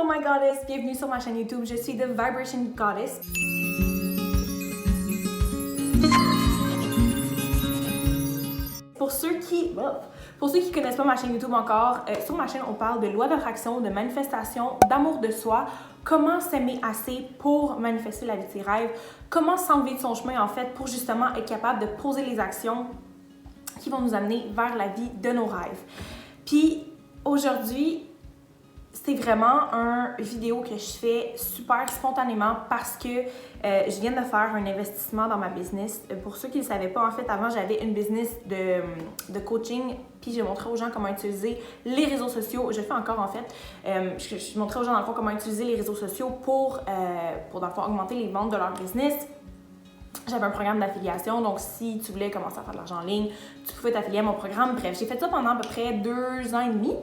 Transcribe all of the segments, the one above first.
Hello my goddess, bienvenue sur ma chaîne YouTube, je suis The Vibration Goddess. Pour ceux qui connaissent pas ma chaîne YouTube encore, sur ma chaîne on parle de loi d'attraction, de manifestation, d'amour de soi, comment s'aimer assez pour manifester la vie de ses rêves, comment s'enlever de son chemin en fait pour justement être capable de poser les actions qui vont nous amener vers la vie de nos rêves. Puis aujourd'hui, c'est vraiment une vidéo que je fais super spontanément parce que je viens de faire un investissement dans ma business. Pour ceux qui ne le savaient pas, en fait, avant, j'avais une business de coaching, puis j'ai montré aux gens comment utiliser les réseaux sociaux. Je le fais encore, en fait. Je montrais aux gens, dans le fond, comment utiliser les réseaux sociaux pour dans le fond, augmenter les ventes de leur business. J'avais un programme d'affiliation, donc si tu voulais commencer à faire de l'argent en ligne, tu pouvais t'affilier à mon programme. Bref, j'ai fait ça pendant à peu près 2 ans et demi.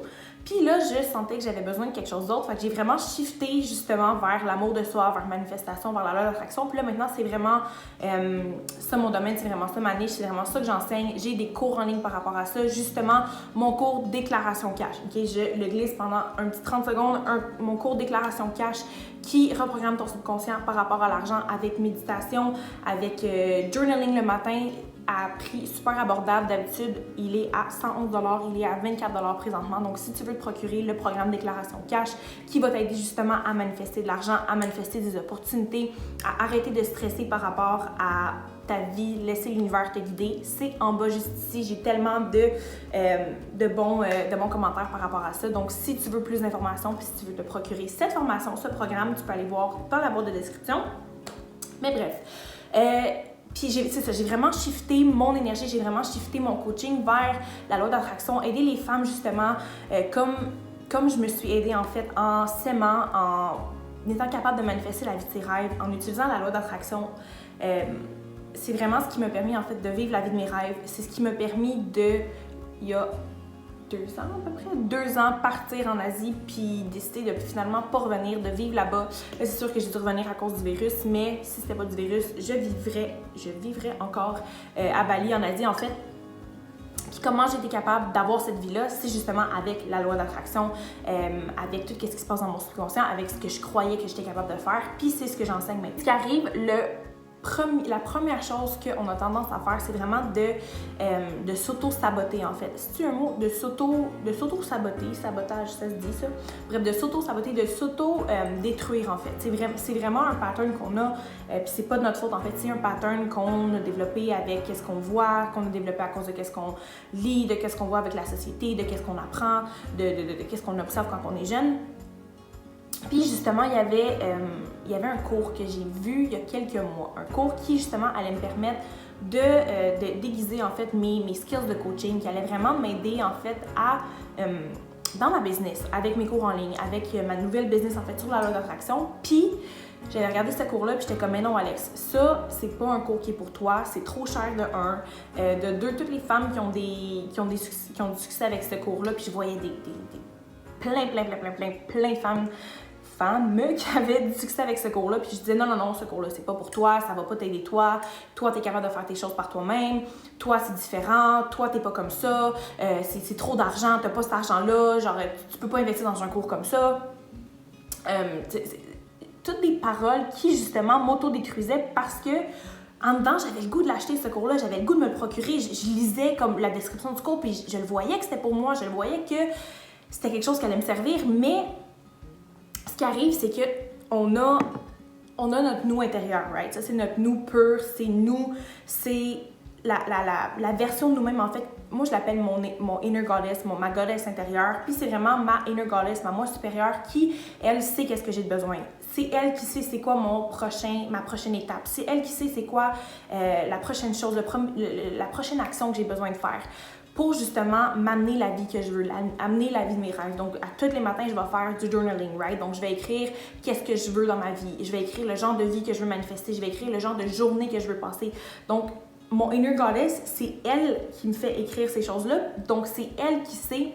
Puis là, je sentais que j'avais besoin de quelque chose d'autre. Fait que j'ai vraiment shifté justement vers l'amour de soi, vers manifestation, vers la loi d'attraction. Puis là, maintenant, c'est vraiment ça mon domaine, c'est vraiment ça ma niche, c'est vraiment ça que j'enseigne. J'ai des cours en ligne par rapport à ça. Justement, mon cours déclaration cash. Okay? Je le glisse pendant un petit 30 secondes. Mon cours déclaration cash qui reprogramme ton subconscient par rapport à l'argent avec méditation, avec journaling le matin, à prix super abordable. D'habitude, il est à 111 $, il est à 24 $ présentement. Donc, si tu veux te procurer le programme Déclaration Cash qui va t'aider justement à manifester de l'argent, à manifester des opportunités, à arrêter de stresser par rapport à ta vie, laisser l'univers te guider, c'est en bas juste ici. J'ai tellement de bons commentaires par rapport à ça. Donc, si tu veux plus d'informations puis si tu veux te procurer cette formation, ce programme, tu peux aller voir dans la boîte de description. Mais bref, puis j'ai vraiment shifté mon énergie, j'ai vraiment shifté mon coaching vers la loi d'attraction, aider les femmes justement comme je me suis aidée en fait en s'aimant, en étant capable de manifester la vie de ses rêves, en utilisant la loi d'attraction. C'est vraiment ce qui m'a permis en fait de vivre la vie de mes rêves. C'est ce qui m'a permis il y a 2 ans à peu près, 2 ans, partir en Asie puis décider de finalement pas revenir, de vivre là-bas. Là, c'est sûr que j'ai dû revenir à cause du virus, mais si c'était pas du virus, je vivrais encore à Bali, en Asie en fait. Puis comment j'ai été capable d'avoir cette vie-là, c'est justement avec la loi d'attraction, avec tout ce qui se passe dans mon subconscient, avec ce que je croyais que j'étais capable de faire, puis c'est ce que j'enseigne maintenant. Ce qui arrive, la première chose qu'on a tendance à faire, c'est vraiment de s'auto-saboter en fait. C'est-tu un mot? De s'auto-saboter, sabotage, ça se dit ça? Bref, de s'auto-saboter, de s'auto-détruire en fait. C'est vraiment un pattern qu'on a, puis c'est pas de notre faute en fait, c'est un pattern qu'on a développé avec qu'est-ce qu'on voit, qu'on a développé à cause de qu'est-ce qu'on lit, de qu'est-ce qu'on voit avec la société, de qu'est-ce qu'on apprend, de qu'est-ce qu'on observe quand on est jeune. Puis justement, il y avait un cours que j'ai vu il y a quelques mois, un cours qui justement allait me permettre de déguiser en fait mes skills de coaching, qui allait vraiment m'aider en fait dans ma business, avec mes cours en ligne, avec ma nouvelle business en fait sur la loi d'attraction. Puis j'avais regardé ce cours-là puis j'étais comme mais non Alex, ça c'est pas un cours qui est pour toi, c'est trop cher de 1, de 2, toutes les femmes qui ont du succès avec ce cours-là, puis je voyais plein de femmes qui avaient du succès avec ce cours-là, puis je disais non, ce cours-là, c'est pas pour toi, ça va pas t'aider toi, t'es capable de faire tes choses par toi-même, toi, c'est différent, toi, t'es pas comme ça, c'est trop d'argent, t'as pas cet argent-là, genre, tu peux pas investir dans un cours comme ça. Toutes des paroles qui, justement, m'auto-détruisaient parce que en dedans, j'avais le goût de l'acheter, ce cours-là, j'avais le goût de me le procurer, je lisais comme la description du cours, puis je le voyais que c'était pour moi, je le voyais que c'était quelque chose qui allait me servir, mais ce qui arrive, c'est que on a notre nous intérieur, right? Ça, c'est notre nous pur, c'est nous, c'est la version de nous-mêmes, en fait. Moi, je l'appelle mon inner goddess, ma goddess intérieure. Puis c'est vraiment ma inner goddess, ma moi supérieure qui, elle, sait qu'est-ce que j'ai besoin. C'est elle qui sait c'est quoi ma prochaine étape. C'est elle qui sait c'est quoi la prochaine chose, la prochaine action que j'ai besoin de faire pour justement m'amener la vie que je veux, amener la vie de mes rêves. Donc, à tous les matins, je vais faire du journaling, right? Donc, je vais écrire qu'est-ce que je veux dans ma vie. Je vais écrire le genre de vie que je veux manifester. Je vais écrire le genre de journée que je veux passer. Donc, mon inner goddess, c'est elle qui me fait écrire ces choses-là. Donc, c'est elle qui sait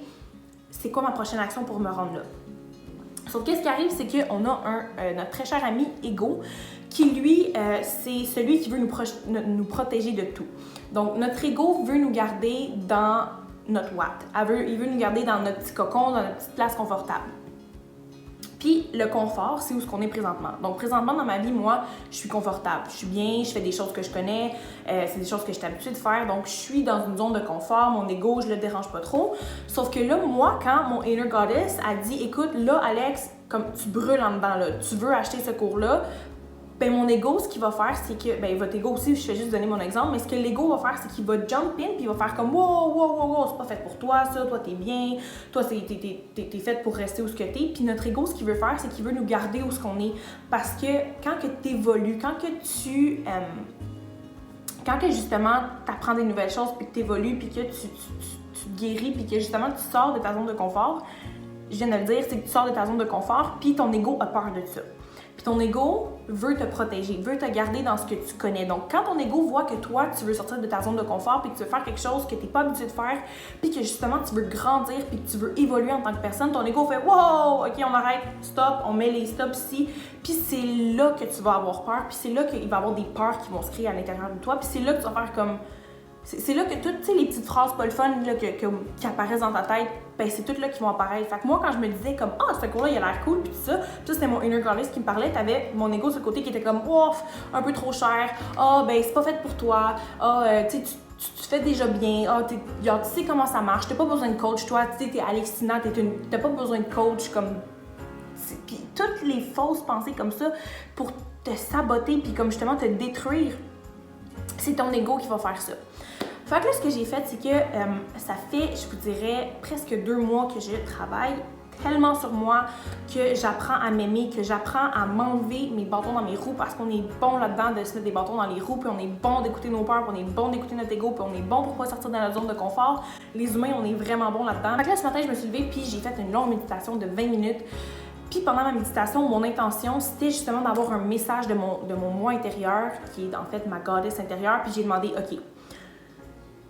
c'est quoi ma prochaine action pour me rendre là. Sauf que ce qui arrive, c'est qu'on a notre très cher ami Ego qui, lui, c'est celui qui veut nous protéger de tout. Donc, notre ego veut nous garder dans notre watt. Il veut nous garder dans notre petit cocon, dans notre petite place confortable. Puis le confort, c'est où ce qu'on est présentement. Donc présentement dans ma vie, moi, je suis confortable, je suis bien, je fais des choses que je connais, c'est des choses que je suis habituée de faire, donc je suis dans une zone de confort, mon ego, je le dérange pas trop. Sauf que là, moi, quand mon inner goddess a dit, écoute, là, Alex, comme tu brûles en dedans, là, tu veux acheter ce cours-là, ben mon ego, ce qu'il va faire, c'est que, ben votre ego aussi, je fais juste donner mon exemple, mais ce que l'ego va faire, c'est qu'il va jump in, puis il va faire comme wow, c'est pas fait pour toi, ça, toi t'es bien, toi t'es fait pour rester où ce que t'es, puis notre ego, ce qu'il veut faire, c'est qu'il veut nous garder où ce qu'on est, parce que quand que t'évolues, quand que justement t'apprends des nouvelles choses, puis que t'évolues, puis que tu te guéris, puis que justement tu sors de ta zone de confort, je viens de le dire, c'est que tu sors de ta zone de confort, puis ton ego a peur de ça. Puis ton ego veut te protéger, veut te garder dans ce que tu connais. Donc, quand ton ego voit que toi, tu veux sortir de ta zone de confort, puis que tu veux faire quelque chose que tu n'es pas habitué de faire, puis que justement, tu veux grandir, puis que tu veux évoluer en tant que personne, ton ego fait « Wow! OK, on arrête, stop, on met les stops ici. » Puis c'est là que tu vas avoir peur, puis c'est là qu'il va y avoir des peurs qui vont se créer à l'intérieur de toi, puis c'est là que tu vas faire comme... C'est là que toutes les petites phrases pas le fun là, qui apparaissent dans ta tête, ben c'est toutes là qui vont apparaître. Fait que moi, quand je me disais comme « Ah, ce cours-là, il a l'air cool », puis tout ça, c'était mon inner goddess qui me parlait, t'avais mon ego sur le côté qui était comme « Ouf, un peu trop cher. Ah, ben c'est pas fait pour toi. Ah, tu fais déjà bien. Ah, tu sais comment ça marche. T'as pas besoin de coach, toi. Tu sais, t'es Alexina, t'as pas besoin de coach. » comme puis toutes les fausses pensées comme ça pour te saboter, puis comme justement te détruire, c'est ton ego qui va faire ça. Fait que là, ce que j'ai fait, c'est que ça fait, je vous dirais, presque 2 mois que je travaille tellement sur moi, que j'apprends à m'aimer, que j'apprends à m'enlever mes bâtons dans mes roues, parce qu'on est bon là-dedans de se mettre des bâtons dans les roues, puis on est bon d'écouter nos peurs, puis on est bon d'écouter notre ego, puis on est bon pour pas sortir dans notre zone de confort. Les humains, on est vraiment bons là-dedans. Fait que là, ce matin, je me suis levée, puis j'ai fait une longue méditation de 20 minutes. Puis pendant ma méditation, mon intention, c'était justement d'avoir un message de mon moi intérieur, qui est en fait ma goddess intérieure, puis j'ai demandé, OK,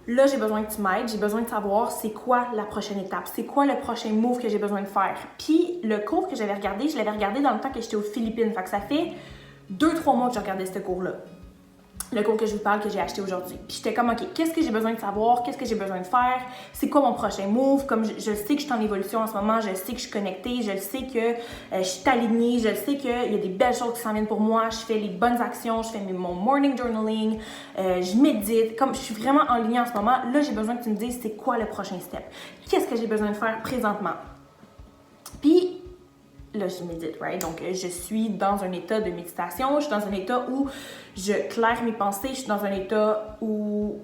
là, j'ai besoin que tu m'aides, j'ai besoin de savoir c'est quoi la prochaine étape, c'est quoi le prochain move que j'ai besoin de faire. Puis le cours que j'avais regardé, je l'avais regardé dans le temps que j'étais aux Philippines, fait que ça fait 2-3 mois que je regardais ce cours-là. Le cours que je vous parle, que j'ai acheté aujourd'hui. Puis j'étais comme, OK, qu'est-ce que j'ai besoin de savoir? Qu'est-ce que j'ai besoin de faire? C'est quoi mon prochain move? Comme je sais que je suis en évolution en ce moment, je sais que je suis connectée, je sais que je suis alignée, je sais qu'il y a des belles choses qui s'en viennent pour moi, je fais les bonnes actions, je fais mon morning journaling, je médite, comme je suis vraiment en ligne en ce moment. Là, j'ai besoin que tu me dises c'est quoi le prochain step? Qu'est-ce que j'ai besoin de faire présentement? Puis, là, je médite, right? Donc, je suis dans un état de méditation, je suis dans un état où je claire mes pensées, je suis dans un état où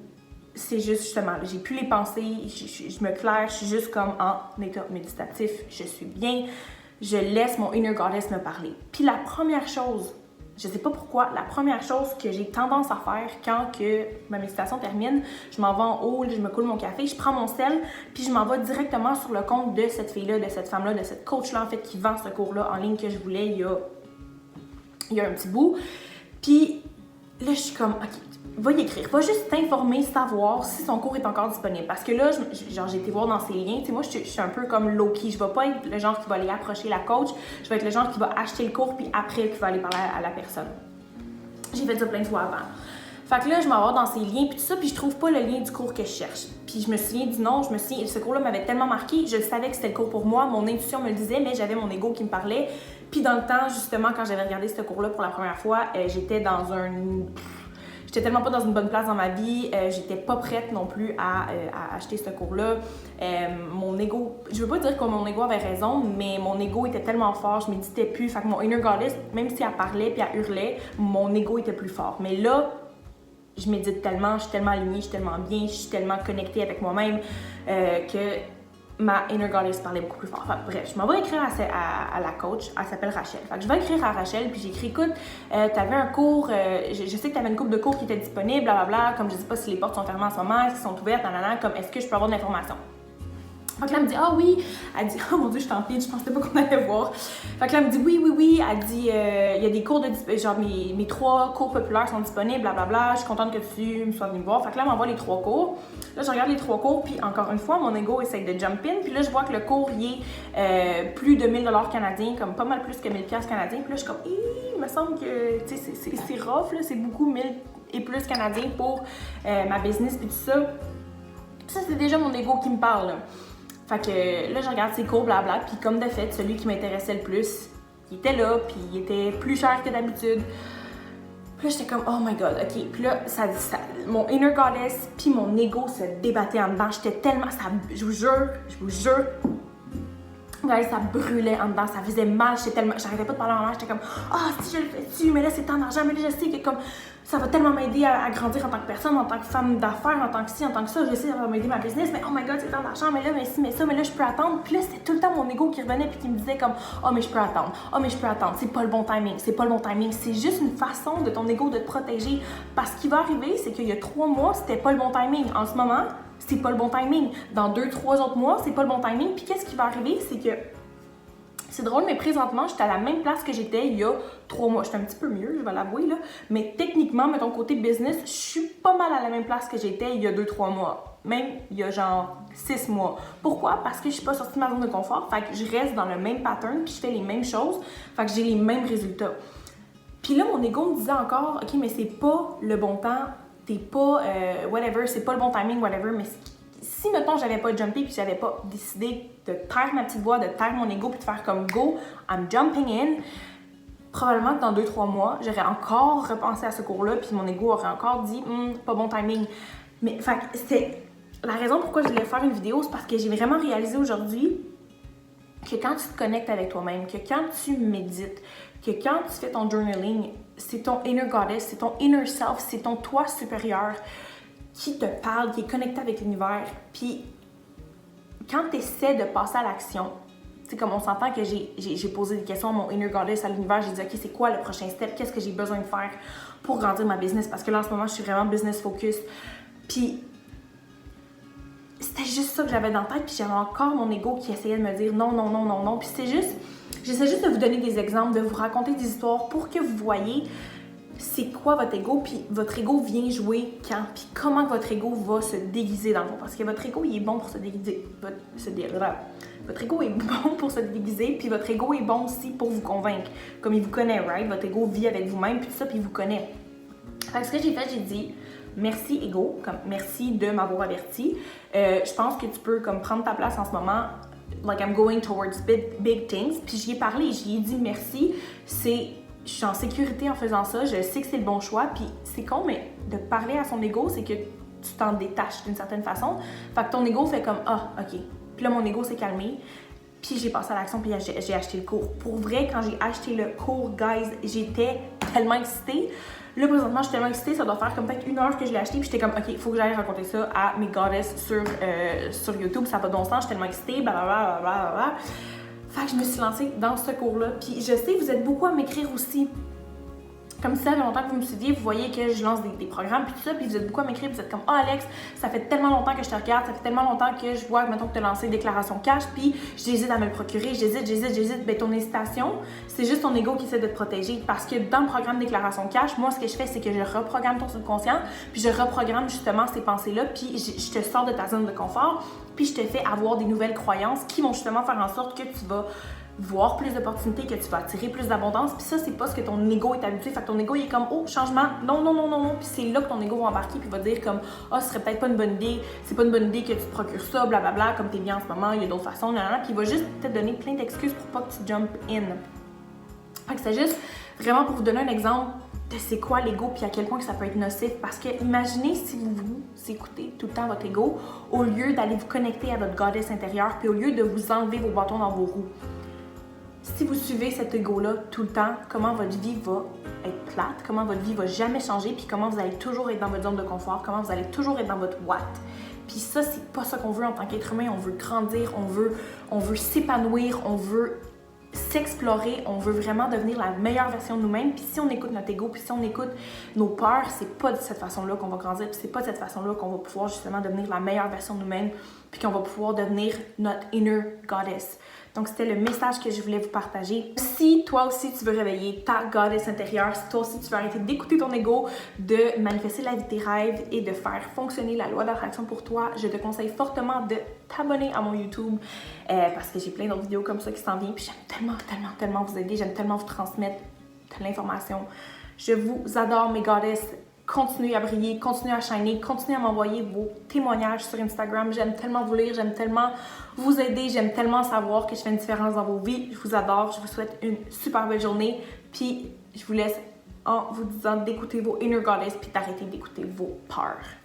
c'est juste justement, j'ai plus les pensées, je me claire, je suis juste comme en état méditatif, je suis bien, je laisse mon inner goddess me parler. Puis la première chose, je sais pas pourquoi, la première chose que j'ai tendance à faire quand que ma méditation termine, je m'en vais en haut, je me coule mon café, je prends mon sel, puis je m'en vais directement sur le compte de cette fille-là, de cette femme-là, de cette coach-là, en fait, qui vend ce cours-là en ligne que je voulais il y a un petit bout. Puis là, je suis comme, OK, va y écrire, va juste t'informer, savoir si son cours est encore disponible. Parce que là, j'ai été voir dans ses liens, tu sais, moi, je suis un peu comme low-key. Je vais pas être le genre qui va aller approcher la coach, je vais être le genre qui va acheter le cours, puis après, qui va aller parler à la personne. J'ai fait ça plein de fois avant. Fait que là, je m'en vais dans ses liens, puis tout ça, puis je trouve pas le lien du cours que je cherche. Puis je me souviens du nom, ce cours-là m'avait tellement marqué, je savais que c'était le cours pour moi, mon intuition me le disait, mais j'avais mon ego qui me parlait. Puis dans le temps, justement, quand j'avais regardé ce cours-là pour la première fois, j'étais tellement pas dans une bonne place dans ma vie, j'étais pas prête non plus à acheter ce cours-là. Mon ego, je veux pas dire que mon ego avait raison, mais mon ego était tellement fort, je méditais plus. Fait que mon inner goddess, même si elle parlait puis elle hurlait, mon ego était plus fort. Mais là, je médite tellement, je suis tellement alignée, je suis tellement bien, je suis tellement connectée avec moi-même que ma inner goddess parlait beaucoup plus fort. Enfin, bref, je m'en vais écrire à la coach, elle s'appelle Rachel. Fait que je vais écrire à Rachel, puis j'écris, écoute, t'avais un cours, je sais que t'avais une couple de cours qui étaient disponibles, blablabla, comme je sais pas si les portes sont fermées en ce moment, est-ce qu'elles sont ouvertes, nanana, comme est-ce que je peux avoir de l'information? Fait que là, elle me dit, ah oui. Elle dit, oh mon Dieu, je suis en pile, je pensais pas qu'on allait voir. Fait que là, elle me dit, oui. Elle dit, il y a des cours genre mes 3 cours populaires sont disponibles, blablabla. Je suis contente que tu me sois venue me voir. Fait que là, elle m'envoie les 3 cours. Là, je regarde les 3 cours, puis encore une fois, mon ego essaye de jump in. Puis là, je vois que le cours, il est plus de 1000 $ canadiens, comme pas mal plus que 1000 $ canadiens. Puis là, je suis comme, il me semble que, tu sais, c'est rough, là, c'est beaucoup 1000 et plus canadiens pour ma business, puis tout ça. Ça, c'est déjà mon ego qui me parle, là. Fait que là, je regarde ses cours, blabla, puis comme de fait, celui qui m'intéressait le plus, il était là, puis il était plus cher que d'habitude. Puis là, j'étais comme, oh my god, ok. Puis là, mon inner goddess, puis mon ego se débattait en dedans. J'étais tellement, je vous jure, guys, ça brûlait en dedans, ça faisait mal, j'arrêtais pas de parler en l'air, j'étais comme, si je le fais-tu, mais là c'est tant d'argent, mais là je sais que comme, ça va tellement m'aider à grandir en tant que personne, en tant que femme d'affaires, en tant que ci, en tant que ça, je sais que ça va m'aider ma business, mais oh my god, c'est tant d'argent, mais là, mais ci, mais ça, mais là je peux attendre. Puis là, c'était tout le temps mon ego qui revenait puis qui me disait comme, mais je peux attendre, c'est pas le bon timing, c'est juste une façon de ton ego de te protéger. Parce qu'il va arriver, c'est qu'il y a 3 mois, c'était pas le bon timing. En ce moment, c'est pas le bon timing. Dans 2-3 autres mois, c'est pas le bon timing. Puis qu'est-ce qui va arriver, c'est que c'est drôle, mais présentement, j'étais à la même place que j'étais il y a 3 mois. J'étais un petit peu mieux, je vais l'avouer, là. Mais techniquement, mettons, côté business, je suis pas mal à la même place que j'étais il y a 2-3 mois. Même il y a genre 6 mois. Pourquoi? Parce que je suis pas sortie de ma zone de confort. Fait que je reste dans le même pattern, puis je fais les mêmes choses. Fait que j'ai les mêmes résultats. Puis là, mon ego me disait encore, OK, mais c'est pas le bon temps, t'es pas, whatever, c'est pas le bon timing, whatever, mais si, mettons, j'avais pas jumpé puis j'avais pas décidé de taire ma petite voix, de taire mon ego puis de faire comme go, I'm jumping in, probablement que dans 2-3 mois, j'aurais encore repensé à ce cours-là puis mon ego aurait encore dit pas bon timing. Mais, fait que c'était la raison pourquoi je voulais faire une vidéo, c'est parce que j'ai vraiment réalisé aujourd'hui que quand tu te connectes avec toi-même, que quand tu médites, que quand tu fais ton journaling, c'est ton inner goddess, c'est ton inner self, c'est ton toi supérieur qui te parle, qui est connecté avec l'univers. Puis quand tu essaies de passer à l'action, c'est comme on s'entend que j'ai posé des questions à mon inner goddess, à l'univers, j'ai dit ok, c'est quoi le prochain step, qu'est-ce que j'ai besoin de faire pour grandir ma business, parce que là en ce moment je suis vraiment business focus. Puis c'était juste ça que j'avais dans la tête, puis j'avais encore mon ego qui essayait de me dire non, non, non, non, non. Puis j'essaie juste de vous donner des exemples, de vous raconter des histoires pour que vous voyez c'est quoi votre ego, puis votre ego vient jouer quand, puis comment votre ego va se déguiser dans le fond. Parce que votre ego, il est bon pour se déguiser. Votre ego est bon pour se déguiser, puis votre ego est bon aussi pour vous convaincre. Comme il vous connaît, right? Votre ego vit avec vous-même, puis tout ça, puis il vous connaît. Fait que ce que j'ai fait, j'ai dit merci ego, comme merci de m'avoir averti. Je pense que tu peux comme prendre ta place en ce moment. Like I'm going towards big things. Puis j'y ai parlé, j'y ai dit merci. Je suis en sécurité en faisant ça, je sais que c'est le bon choix, puis c'est con, mais de parler à son ego, c'est que tu t'en détaches d'une certaine façon. Fait que ton ego fait comme ok. Puis là, mon ego s'est calmé, puis j'ai passé à l'action, puis j'ai acheté le cours. Pour vrai, quand j'ai acheté le cours, guys, j'étais tellement excitée. Là, présentement, je suis tellement excitée, ça doit faire comme peut-être 1 heure que je l'ai acheté, puis j'étais comme, ok, il faut que j'aille raconter ça à mes goddess sur YouTube, ça n'a pas de bon sens, je suis tellement excitée, blablabla, blablabla. Fait que je me suis lancée dans ce cours-là. Puis je sais, vous êtes beaucoup à m'écrire aussi. Comme si ça fait longtemps que vous me suiviez, vous voyez que je lance des programmes puis tout ça, puis vous êtes beaucoup à m'écrire, vous êtes comme Alex, ça fait tellement longtemps que je te regarde, ça fait tellement longtemps que je vois, mettons que tu as lancé une déclaration cash, puis j'hésite à me le procurer, j'hésite. Ben ton hésitation, c'est juste ton ego qui essaie de te protéger. Parce que dans le programme déclaration cash, moi, ce que je fais, c'est que je reprogramme ton subconscient, puis je reprogramme justement ces pensées-là, puis je te sors de ta zone de confort, puis je te fais avoir des nouvelles croyances qui vont justement faire en sorte que tu vas voir plus d'opportunités, que tu vas attirer plus d'abondance. Puis ça, c'est pas ce que ton ego est habitué. Fait que ton ego, il est comme, changement, non. Puis c'est là que ton ego va embarquer, puis va dire comme, ce serait peut-être pas une bonne idée, c'est pas une bonne idée que tu te procures ça, blablabla, comme t'es bien en ce moment, il y a d'autres façons, puis il va juste te donner plein d'excuses pour pas que tu jump in. Fait que c'est juste vraiment pour vous donner un exemple de c'est quoi l'ego, puis à quel point que ça peut être nocif. Parce que imaginez si vous écoutez tout le temps votre ego, au lieu d'aller vous connecter à votre goddess intérieure, puis au lieu de vous enlever vos bâtons dans vos roues. Si vous suivez cet ego-là tout le temps, comment votre vie va être plate, comment votre vie va jamais changer, puis comment vous allez toujours être dans votre zone de confort, comment vous allez toujours être dans votre watt. Puis ça, c'est pas ça qu'on veut en tant qu'être humain. On veut grandir, on veut s'épanouir, on veut s'explorer, on veut vraiment devenir la meilleure version de nous-mêmes. Puis si on écoute notre ego, puis si on écoute nos peurs, c'est pas de cette façon-là qu'on va grandir, puis c'est pas de cette façon-là qu'on va pouvoir justement devenir la meilleure version de nous-mêmes, puis qu'on va pouvoir devenir notre inner goddess. Donc, c'était le message que je voulais vous partager. Si toi aussi, tu veux réveiller ta goddess intérieure, si toi aussi, tu veux arrêter d'écouter ton ego, de manifester la vie de tes rêves et de faire fonctionner la loi d'attraction pour toi, je te conseille fortement de t'abonner à mon YouTube parce que j'ai plein d'autres vidéos comme ça qui s'en viennent. Puis j'aime tellement vous aider, j'aime tellement vous transmettre de l'information. Je vous adore, mes goddess. continuez à briller, continuez à shiner, continuez à m'envoyer vos témoignages sur Instagram. J'aime tellement vous lire, j'aime tellement vous aider, j'aime tellement savoir que je fais une différence dans vos vies. Je vous adore, je vous souhaite une super belle journée. Puis je vous laisse en vous disant d'écouter vos inner goddess puis d'arrêter d'écouter vos peurs.